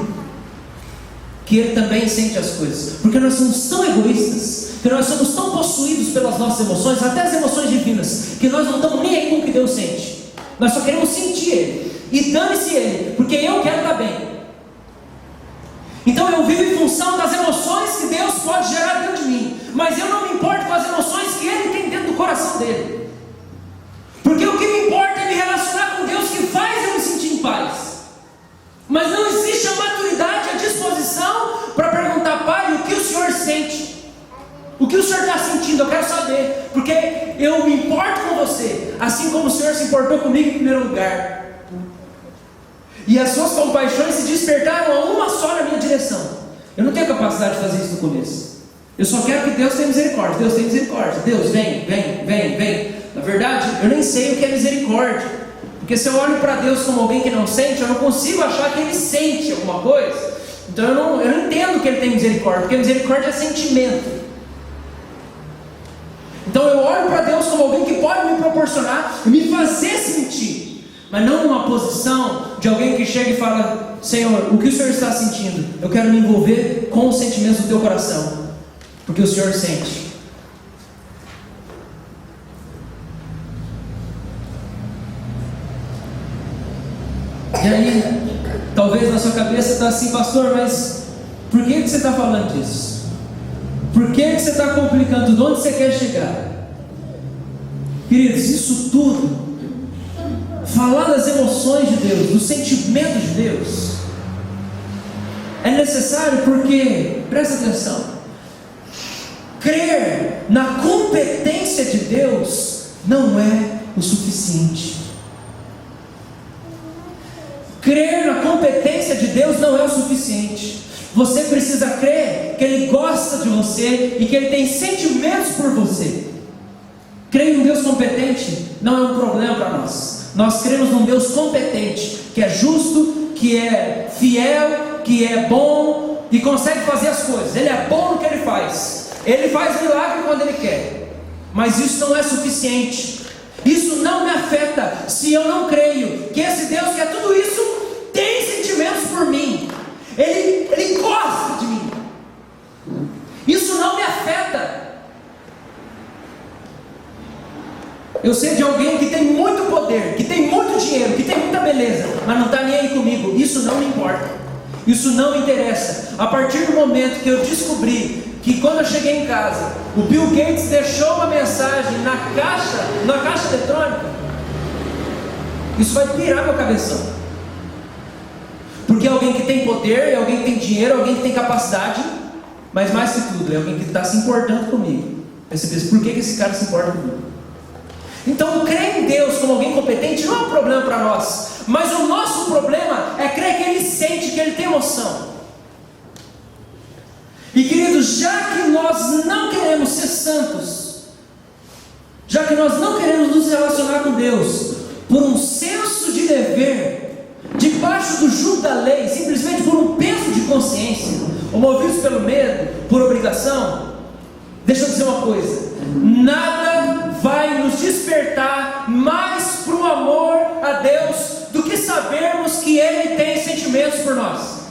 que Ele também sente as coisas, porque nós somos tão egoístas, que nós somos tão possuídos pelas nossas emoções, até as emoções divinas, que nós não estamos nem aí com o que Deus sente. Nós só queremos sentir Ele, e dane-se Ele, porque eu quero estar bem. Então eu vivo em função das emoções que Deus pode gerar dentro de mim, mas eu não me importo com as emoções que Ele tem dentro do coração dele, porque o que me importa é me relacionar com Deus, que faz eu me sentir em paz. Mas não existe a maturidade, a disposição para perguntar: Pai, o que o Senhor sente? O que o Senhor está sentindo? Eu quero saber, porque eu me importo com você, assim como o Senhor se importou comigo em primeiro lugar. E as suas compaixões se despertaram a uma só na minha direção. Eu não tenho capacidade de fazer isso no começo. Eu só quero que Deus tenha misericórdia. Deus tem misericórdia. Deus, vem. Na verdade, eu nem sei o que é misericórdia, porque se eu olho para Deus como alguém que não sente, eu não consigo achar que Ele sente alguma coisa. Então eu não entendo que Ele tem misericórdia, porque misericórdia é sentimento. Então eu olho para Deus como alguém que pode me proporcionar e me fazer sentir, mas não numa posição de alguém que chega e fala: Senhor, o que o Senhor está sentindo? Eu quero me envolver com os sentimentos do teu coração, porque o Senhor sente. E aí, talvez na sua cabeça está assim: pastor, mas por que você está falando disso? Por que você está complicando? De onde você quer chegar? Queridos, isso tudo, falar das emoções de Deus, dos sentimentos de Deus, é necessário porque, presta atenção, crer na competência de Deus não é o suficiente. Crer na competência de Deus não é o suficiente. Você precisa crer que Ele gosta de você e que Ele tem sentimentos por você. Crer em um Deus competente não é um problema para nós. Nós cremos num Deus competente, que é justo, que é fiel, que é bom e consegue fazer as coisas. Ele é bom no que Ele faz. Ele faz milagre quando Ele quer. Mas isso não é suficiente. Isso não me afeta se eu não creio que esse Deus que é tudo isso tem sentimentos por mim. Ele gosta de mim. Isso não me afeta. Eu sei de alguém que tem muito poder, que tem muito dinheiro, que tem muita beleza, mas não está nem aí comigo. Isso não me importa. Isso não me interessa. A partir do momento que eu descobri que quando eu cheguei em casa, o Bill Gates deixou uma mensagem na caixa eletrônica, isso vai pirar meu cabeção. Porque é alguém que tem poder, é alguém que tem dinheiro, é alguém que tem capacidade, mas mais que tudo, é alguém que está se importando comigo. Aí você pensa: por que esse cara se importa comigo? Então, crer em Deus como alguém competente não é um problema para nós, mas o nosso problema é crer que Ele sente, que Ele tem emoção. E queridos, já que nós não queremos ser santos, já que nós não queremos nos relacionar com Deus por um senso de dever, debaixo do jugo da lei, simplesmente por um peso de consciência, ou movidos pelo medo, por obrigação, deixa eu dizer uma coisa: nada vai nos despertar mais para o amor a Deus do que sabermos que Ele tem sentimentos por nós.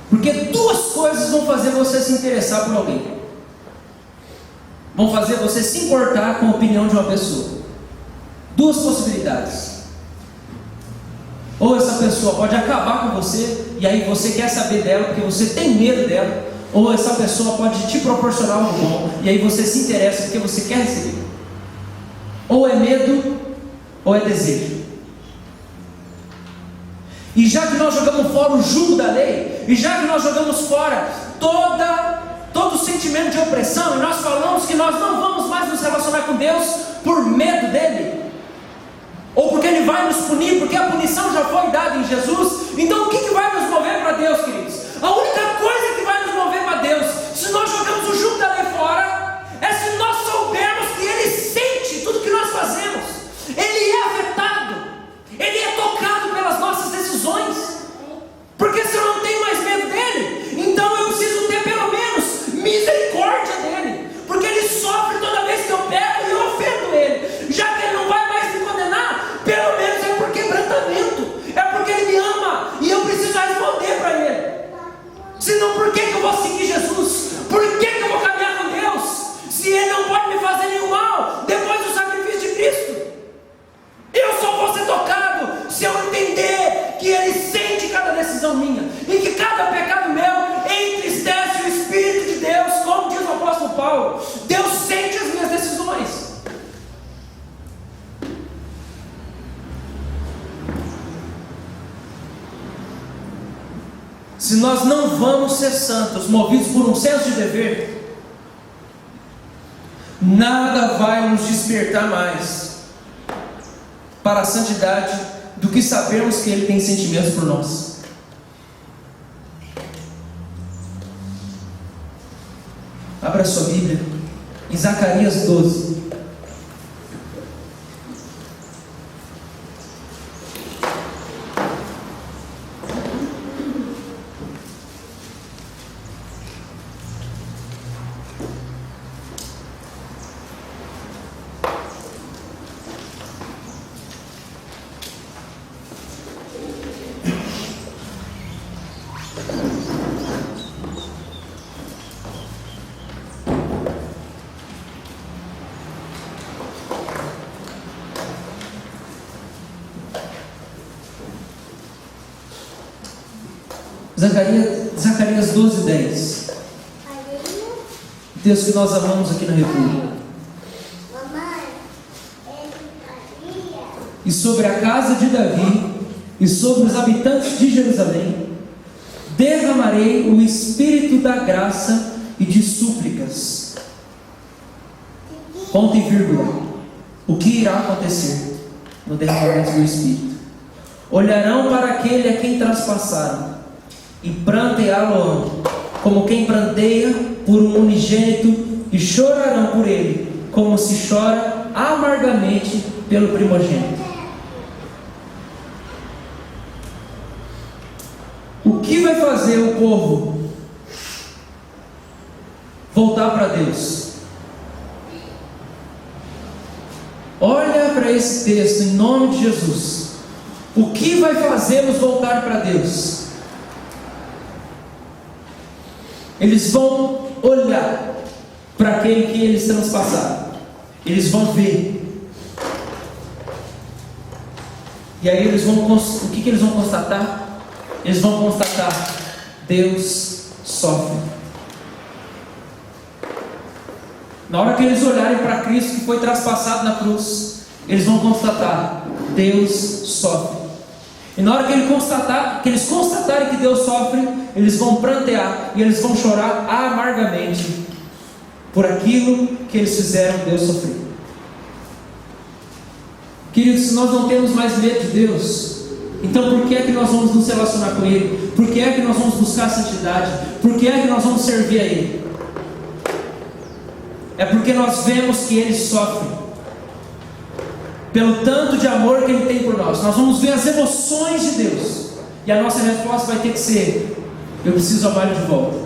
Porque duas coisas vão fazer você se interessar por alguém. Vão fazer você se importar com a opinião de uma pessoa. Duas possibilidades. Ou essa pessoa pode acabar com você, e aí você quer saber dela porque você tem medo dela. Ou essa pessoa pode te proporcionar algo bom, e aí você se interessa porque você quer receber. Ou é medo, ou é desejo. E já que nós jogamos fora o jugo da lei, e já que nós jogamos fora todo o sentimento de opressão, e nós falamos que nós não vamos mais nos relacionar com Deus por medo dele, ou porque Ele vai nos punir, porque a punição já foi dada em Jesus, então o que vai nos mover para Deus, queridos? A única coisa que vai nos mover para Deus, se nós não vamos ser santos, movidos por um senso de dever, nada vai nos despertar mais para a santidade do que sabermos que Ele tem sentimentos por nós. Abra sua Bíblia em Zacarias 12. Zacarias 12, 10. Deus que nós amamos aqui na República. E sobre a casa de Davi e sobre os habitantes de Jerusalém derramarei o espírito da graça e de súplicas. Ponto e vírgula. O que irá acontecer no derramamento do espírito? Olharão para aquele a quem traspassaram e pranteá-lo como quem pranteia por um unigênito, e chorarão por ele como se chora amargamente pelo primogênito. O que vai fazer o povo voltar para Deus? Olha para esse texto em nome de Jesus. O que vai fazê-los voltar para Deus? Eles vão olhar para aquele que eles transpassaram. Eles vão ver. E aí eles vão, o que eles vão constatar? Eles vão constatar: Deus sofre. Na hora que eles olharem para Cristo que foi traspassado na cruz, eles vão constatar: Deus sofre. E na hora que eles constatarem que Deus sofre, eles vão prantear e eles vão chorar amargamente por aquilo que eles fizeram Deus sofrer. Queridos, se nós não temos mais medo de Deus, então por que é que nós vamos nos relacionar com Ele? Por que é que nós vamos buscar a santidade? Por que é que nós vamos servir a Ele? É porque nós vemos que Ele sofre, pelo tanto de amor que Ele tem por nós. Nós vamos ver as emoções de Deus, e a nossa resposta vai ter que ser: eu preciso amar Ele de volta.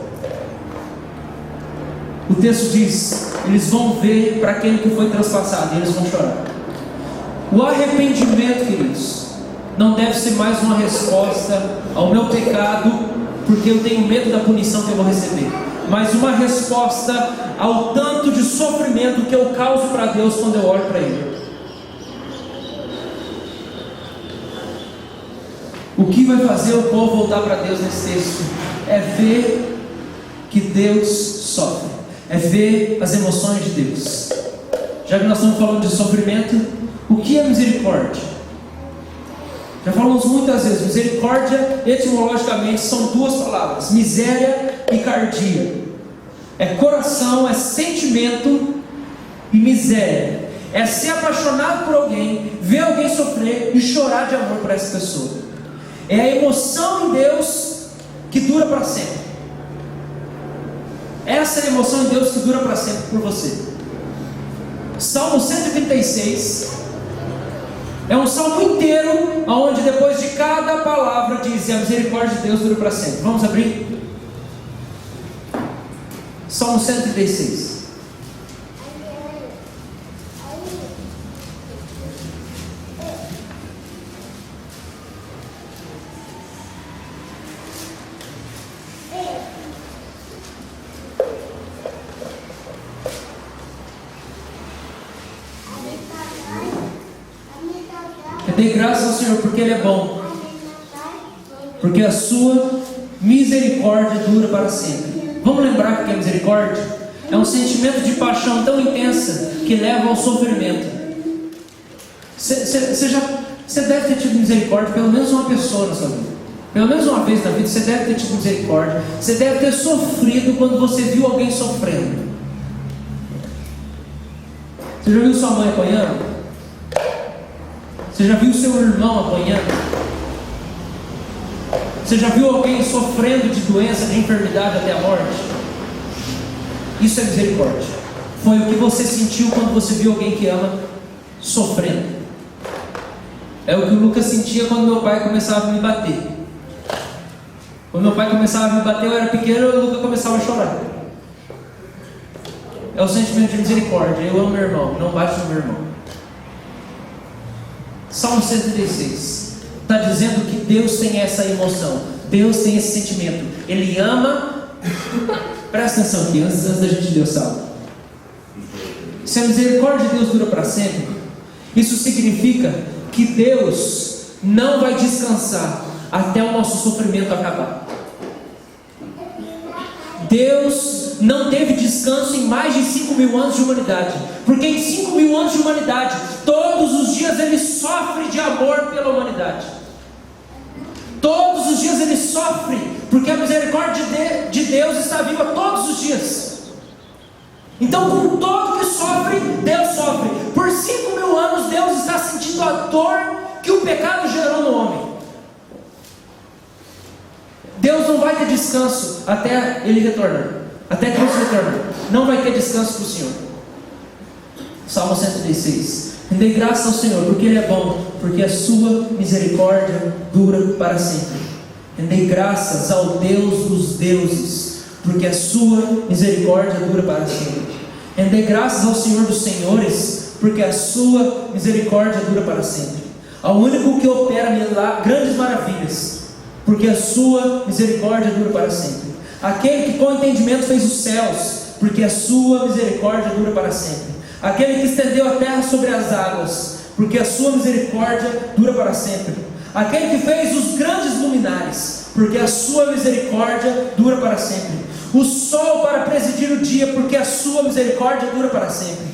O texto diz: eles vão ver para aquele que foi transpassado e eles vão chorar. O arrependimento, queridos, não deve ser mais uma resposta ao meu pecado, porque eu tenho medo da punição que eu vou receber, mas uma resposta ao tanto de sofrimento que eu causo para Deus quando eu olho para Ele. O que vai fazer o povo voltar para Deus nesse texto? É ver que Deus sofre, é ver as emoções de Deus. Já que nós estamos falando de sofrimento, o que é misericórdia? Já falamos muitas vezes, misericórdia etimologicamente são duas palavras: miséria e cardia. É coração, é sentimento, e miséria é ser apaixonado por alguém, ver alguém sofrer e chorar de amor por essa pessoa. É a emoção em Deus que dura para sempre. Essa é a emoção em Deus que dura para sempre por você. Salmo 136 é um salmo inteiro, onde depois de cada palavra diz: a misericórdia de Deus dura para sempre. Vamos abrir? Salmo 136. Dê graças ao Senhor porque Ele é bom, porque a sua misericórdia dura para sempre. Vamos lembrar que a misericórdia é um sentimento de paixão tão intensa que leva ao sofrimento. Você deve ter tido misericórdia de pelo menos uma pessoa na sua vida, Pelo menos uma vez na vida você deve ter tido misericórdia. Você deve ter sofrido quando você viu alguém sofrendo. Você já viu sua mãe apanhando? Você já viu seu irmão apanhando? Você já viu alguém sofrendo de doença, de enfermidade até a morte? Isso é misericórdia. Foi o que você sentiu quando você viu alguém que ama sofrendo. É o que o Lucas sentia quando meu pai começava a me bater. Quando meu pai começava a me bater, eu era pequeno e o Lucas começava a chorar. É o sentimento de misericórdia. Eu amo meu irmão, não bate no meu irmão. Salmo 136 está dizendo que Deus tem essa emoção, Deus tem esse sentimento. Ele ama. Presta atenção aqui, antes da gente ler o salmo. Se a misericórdia de Deus dura para sempre, isso significa que Deus não vai descansar até o nosso sofrimento acabar. Deus não teve descanso em mais de 5.000 anos de humanidade, porque em 5.000 anos de humanidade, todos os dias Ele sofre de amor pela humanidade. Todos os dias Ele sofre, porque a misericórdia de Deus está viva todos os dias. Então, com todo que sofre, Deus sofre. Por 5.000 anos, Deus está sentindo a dor que o pecado gerou no homem. Deus não vai ter descanso até Ele retornar, até Cristo retornar. Não vai ter descanso para o Senhor. Salmo 136. Rendei graça ao Senhor, porque Ele é bom, porque a sua misericórdia dura para sempre. Rendei graças ao Deus dos deuses, porque a sua misericórdia dura para sempre. Rendei graças ao Senhor dos senhores, porque a sua misericórdia dura para sempre. Ao único que opera grandes maravilhas, porque a sua misericórdia dura para sempre. Aquele que com entendimento fez os céus, porque a sua misericórdia dura para sempre. Aquele que estendeu a terra sobre as águas, porque a sua misericórdia dura para sempre. Aquele que fez os grandes luminares, porque a sua misericórdia dura para sempre. O sol para presidir o dia, porque a sua misericórdia dura para sempre.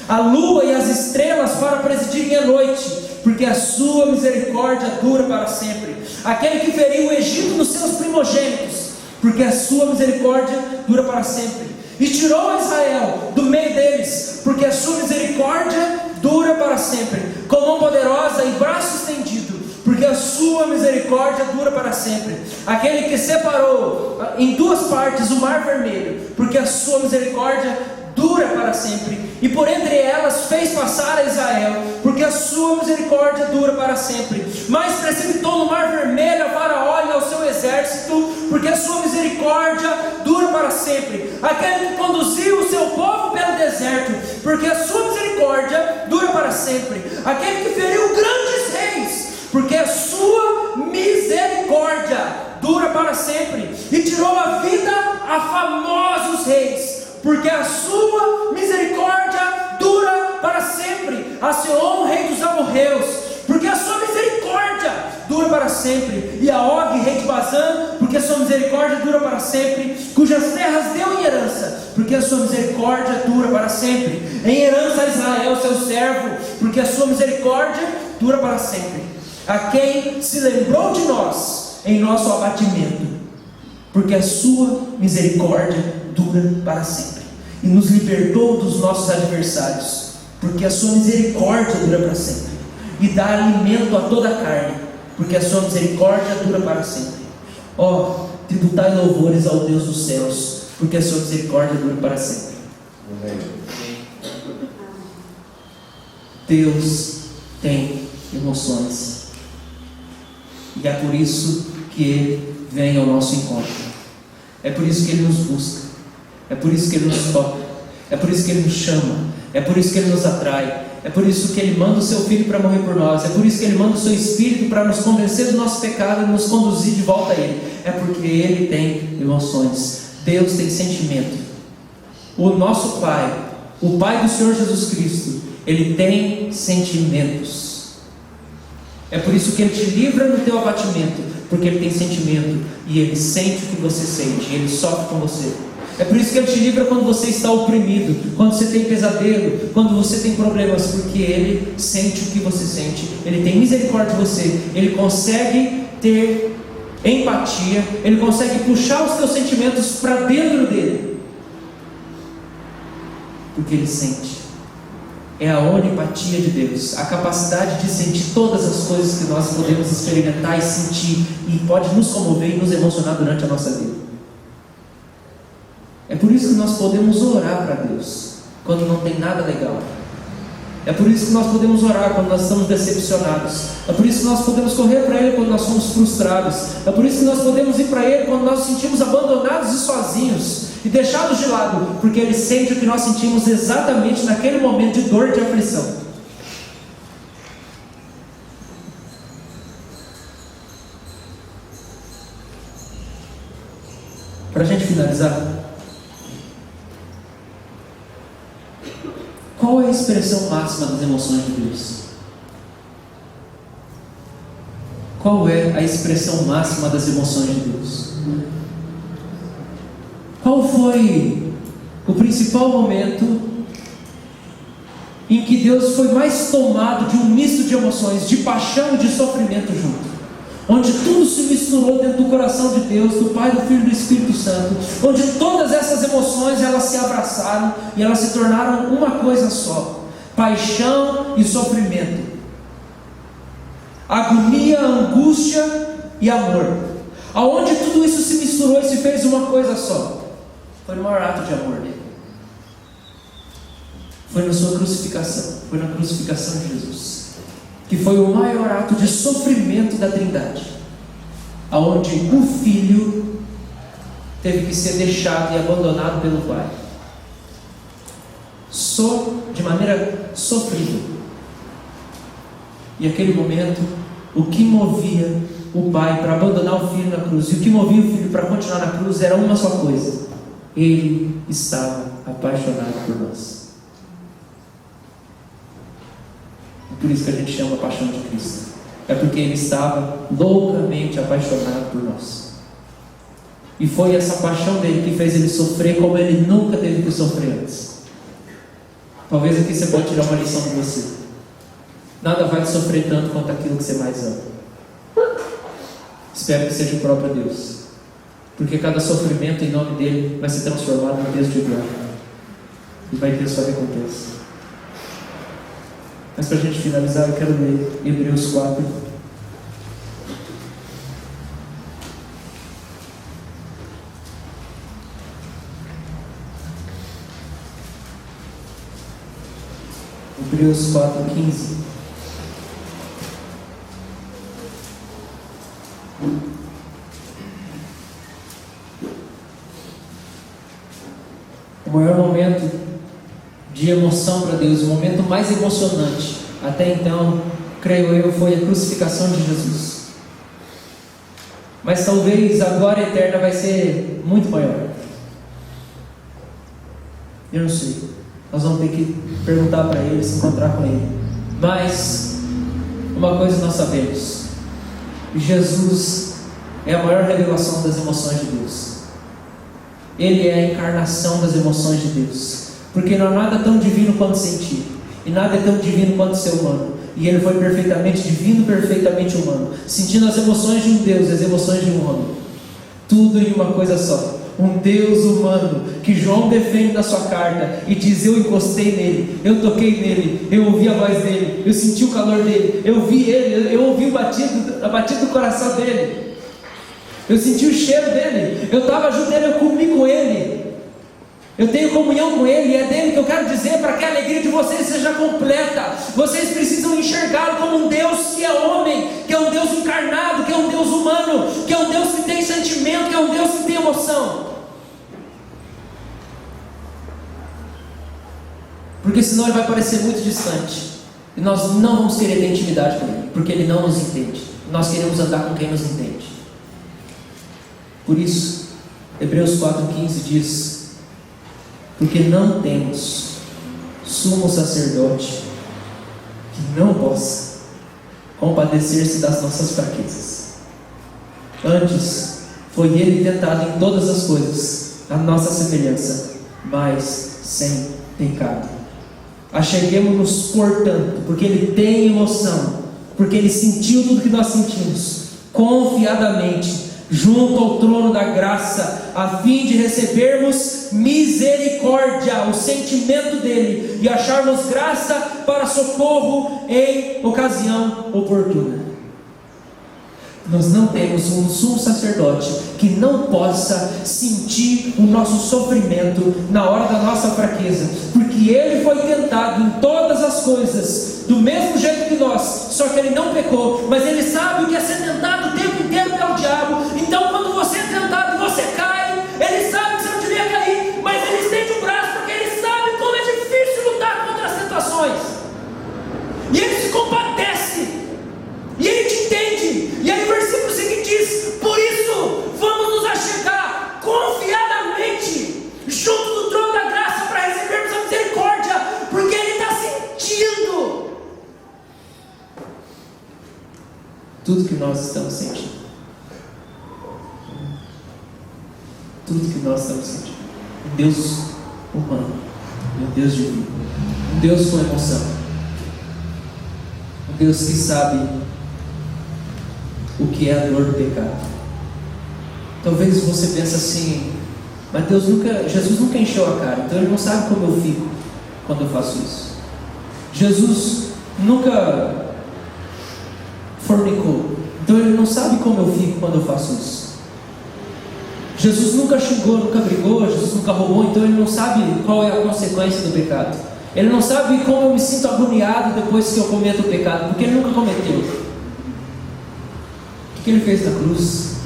A lua e as estrelas para presidirem a noite, porque a sua misericórdia dura para sempre. Aquele que feriu o Egito nos seus primogênitos, porque a sua misericórdia dura para sempre. E tirou a Israel do meio deles, porque a sua misericórdia dura para sempre. Com mão poderosa e braço estendido, porque a sua misericórdia dura para sempre. Aquele que separou em duas partes o mar vermelho, porque a sua misericórdia dura para sempre. E por entre elas fez passar a Israel, porque a sua misericórdia dura para sempre. Mas precipitou no mar vermelho a Faraó e ao seu exército, porque a sua misericórdia dura para sempre. Aquele que conduziu o seu povo pelo deserto, porque a sua misericórdia dura para sempre. Aquele que feriu grandes reis, porque a sua misericórdia dura para sempre. E tirou a vida a famosos reis, porque a sua misericórdia dura para sempre. A Seom, rei dos amorreus, porque a sua misericórdia dura para sempre. E a Og, rei de Bazã, porque a sua misericórdia dura para sempre. Cujas terras deu em herança, porque a sua misericórdia dura para sempre. Em herança a Israel, seu servo, porque a sua misericórdia dura para sempre. A quem se lembrou de nós em nosso abatimento, porque a sua misericórdia dura para sempre. E nos libertou dos nossos adversários, porque a sua misericórdia dura para sempre. E dá alimento a toda a carne, porque a sua misericórdia dura para sempre. Ó, tributai louvores ao Deus dos céus, porque a sua misericórdia dura para sempre. Deus tem emoções, e é por isso que Ele vem ao nosso encontro. É por isso que Ele nos busca. É por isso que Ele nos toca. É por isso que Ele nos chama. É por isso que Ele nos atrai. É por isso que Ele manda o Seu Filho para morrer por nós. É por isso que Ele manda o Seu Espírito para nos convencer do nosso pecado e nos conduzir de volta a Ele. É porque Ele tem emoções. Deus tem sentimento. O nosso Pai, o Pai do Senhor Jesus Cristo, Ele tem sentimentos. É por isso que Ele te livra no teu abatimento, porque Ele tem sentimento, e Ele sente o que você sente, e Ele sofre com você. É por isso que Ele te livra quando você está oprimido, quando você tem pesadelo, quando você tem problemas, porque Ele sente o que você sente. Ele tem misericórdia de você. Ele consegue ter empatia, Ele consegue puxar os teus sentimentos para dentro dele, porque Ele sente. É a onipatia de Deus, a capacidade de sentir todas as coisas que nós podemos experimentar e sentir, e pode nos comover e nos emocionar durante a nossa vida. É por isso que nós podemos orar para Deus quando não tem nada legal. É por isso que nós podemos orar quando nós estamos decepcionados. É por isso que nós podemos correr para Ele quando nós somos frustrados. É por isso que nós podemos ir para Ele quando nós nos sentimos abandonados e sozinhos e deixados de lado, porque Ele sente o que nós sentimos exatamente naquele momento de dor e de aflição. Para a gente finalizar, qual é a expressão máxima das emoções de Deus? Qual é a expressão máxima das emoções de Deus? Qual foi o principal momento em que Deus foi mais tomado de um misto de emoções, de paixão e de sofrimento junto? Onde tudo se misturou dentro do coração de Deus, do Pai, do Filho e do Espírito Santo, onde todas essas emoções elas se abraçaram e elas se tornaram uma coisa só: paixão e sofrimento, agonia, angústia e amor. Aonde tudo isso se misturou e se fez uma coisa só? Foi no maior ato de amor dele. Foi na sua crucificação, foi na crucificação de Jesus, que foi o maior ato de sofrimento da Trindade, aonde o Filho teve que ser deixado e abandonado pelo Pai, de maneira sofrida. E aquele momento, o que movia o Pai para abandonar o Filho na cruz, e o que movia o Filho para continuar na cruz, era uma só coisa: Ele estava apaixonado por nós. Por isso que a gente chama a paixão de Cristo. É porque Ele estava loucamente apaixonado por nós. E foi essa paixão dele que fez Ele sofrer como Ele nunca teve que sofrer antes. Talvez aqui você pode tirar uma lição de você. Nada vai te sofrer tanto quanto aquilo que você mais ama. Espero que seja o próprio Deus. Porque cada sofrimento em nome dele vai ser transformado num texto de glória. E vai ter sua recompensa. Mas para a gente finalizar, eu quero ler Hebreus 4. Hebreus 4:15. O maior momento de emoção para Deus, o momento mais emocionante até então, creio eu, foi a crucificação de Jesus. Mas talvez a glória eterna vai ser muito maior. Eu não sei. Nós vamos ter que perguntar para Ele, se encontrar com Ele. Mas uma coisa nós sabemos: Jesus é a maior revelação das emoções de Deus. Ele é a encarnação das emoções de Deus. Porque não há nada tão divino quanto sentir, e nada é tão divino quanto ser humano. E Ele foi perfeitamente divino, perfeitamente humano, sentindo as emoções de um Deus e as emoções de um homem, tudo em uma coisa só. Um Deus humano, que João defende na sua carta e diz: eu encostei nele, eu toquei nele, eu ouvi a voz dele, eu senti o calor dele, eu vi ele, eu ouvi a batida do coração dele, eu senti o cheiro dele, eu estava junto dele, eu comi com ele, eu tenho comunhão com Ele, e é dele que eu quero dizer, para que a alegria de vocês seja completa. Vocês precisam enxergá-lo como um Deus que é homem, que é um Deus encarnado, que é um Deus humano, que é um Deus que tem sentimento, que é um Deus que tem emoção. Porque senão Ele vai parecer muito distante, e nós não vamos querer ter intimidade com Ele, porque Ele não nos entende. Nós queremos andar com quem nos entende. Por isso, Hebreus 4:15 diz: porque não temos sumo sacerdote que não possa compadecer-se das nossas fraquezas. Antes, foi Ele tentado em todas as coisas, a nossa semelhança, mas sem pecado. Acheguemo-nos, portanto, porque Ele tem emoção, porque Ele sentiu tudo que nós sentimos, confiadamente junto ao trono da graça, a fim de recebermos misericórdia, o sentimento dele, e acharmos graça para socorro em ocasião oportuna. Nós não temos um sumo sacerdote que não possa sentir o nosso sofrimento na hora da nossa fraqueza, porque ele foi tentado em todas as coisas, do mesmo jeito que nós, só que ele não pecou, mas ele sabe o que é ser tentado o tempo inteiro pelo diabo. Então quando você é tentado e você cai, ele sabe que você não devia cair, mas ele estende o braço, porque ele sabe como é difícil lutar contra as tentações, e ele se compadece, e ele te entende. E aí o versículo seguinte diz: por isso vamos nos achegar confiadamente junto do trono da graça para recebermos a misericórdia, porque ele está sentindo tudo que nós estamos sentindo. Tudo que nós estamos sentindo. Um Deus humano, um Deus divino, um Deus com emoção, um Deus que sabe o que é a dor do pecado. Talvez você pense assim: mas Jesus nunca encheu a cara, então ele não sabe como eu fico quando eu faço isso. Jesus nunca fornicou, então ele não sabe como eu fico quando eu faço isso. Jesus nunca xingou, nunca brigou, Jesus nunca roubou, então ele não sabe qual é a consequência do pecado. Ele não sabe como eu me sinto agoniado depois que eu cometo o pecado, porque ele nunca cometeu. O que ele fez na cruz?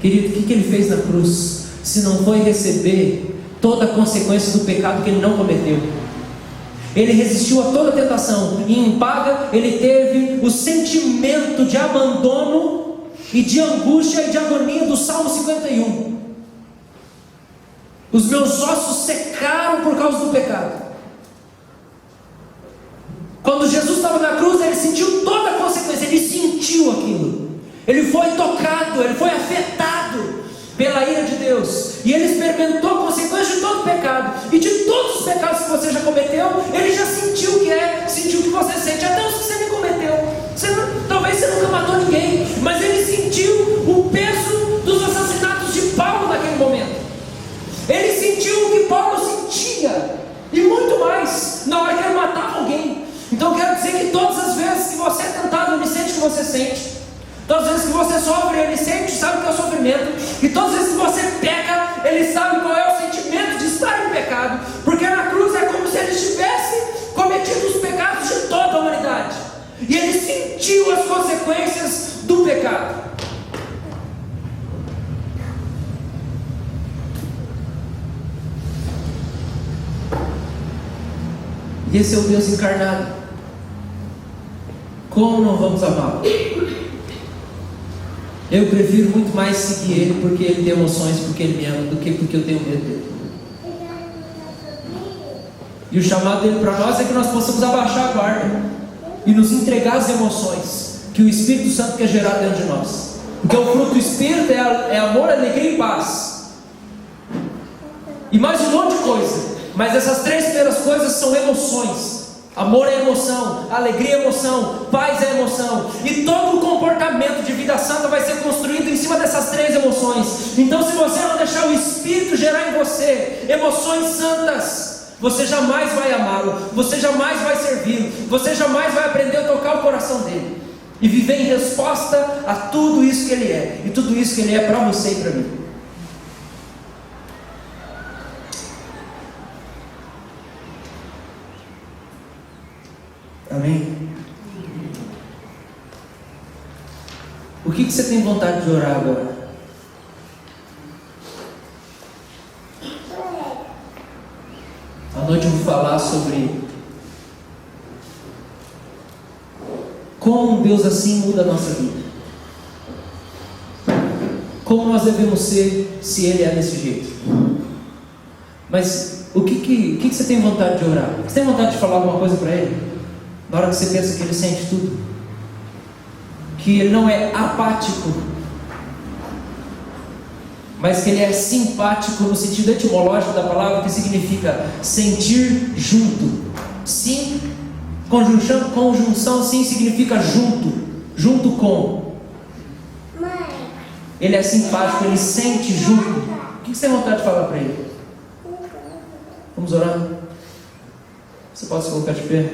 Querido, o que ele fez na cruz, se não foi receber toda a consequência do pecado que ele não cometeu? Ele resistiu a toda tentação, e em paga ele teve o sentimento de abandono e de angústia e de agonia do Salmo 51. Os meus ossos secaram por causa do pecado. Quando Jesus estava na cruz, ele sentiu toda a consequência, ele sentiu aquilo. Ele foi tocado, ele foi afetado pela ira de Deus, e ele experimentou a consequência de todo pecado, e de todos os pecados que você já cometeu, ele já sentiu o que é, sentiu o que você sente, até os que você nem cometeu. Talvez você nunca matou ninguém, mas ele sentiu o peso dos assassinatos de Paulo naquele momento. Ele sentiu o que Paulo sentia, e muito mais, na hora que ele matava alguém. Então eu quero dizer que todas as vezes que você é tentado, ele sente o que você sente. Todas as vezes que você sofre, ele sente, sabe o que é o sofrimento. E todas as vezes que você peca, ele sabe qual é o sentimento de estar em pecado. Porque na cruz é como se ele tivesse cometido os pecados de toda a humanidade, e ele sentiu as consequências do pecado. E esse é o Deus encarnado. Como não vamos amá-lo? Eu prefiro muito mais seguir ele porque ele tem emoções, porque ele me ama, do que porque eu tenho medo dele. E o chamado dele para nós é que nós possamos abaixar a guarda e nos entregar às emoções que o Espírito Santo quer gerar dentro de nós. Porque o fruto do Espírito é amor, alegria e paz, e mais um monte de coisa. Mas essas três primeiras coisas são emoções. Amor é emoção, alegria é emoção, paz é emoção. E todo o comportamento de vida santa vai ser construído em cima dessas três emoções. Então se você não deixar o Espírito gerar em você emoções santas, você jamais vai amá-lo, você jamais vai servi-lo, você jamais vai aprender a tocar o coração dele e viver em resposta a tudo isso que ele é. E tudo isso que ele é para você e para mim. Amém? O que você tem vontade de orar agora? À noite eu vou falar sobre como um Deus assim muda a nossa vida. Como nós devemos ser se Ele é desse jeito. Mas o que você tem vontade de orar? Você tem vontade de falar alguma coisa para Ele? Na hora que você pensa que Ele sente tudo, que Ele não é apático, mas que Ele é simpático no sentido etimológico da palavra, que significa sentir junto. Sim, conjunção sim significa junto, junto com. Ele é simpático, ele sente junto. O que você tem vontade de falar para ele? Vamos orar? Você pode se colocar de pé?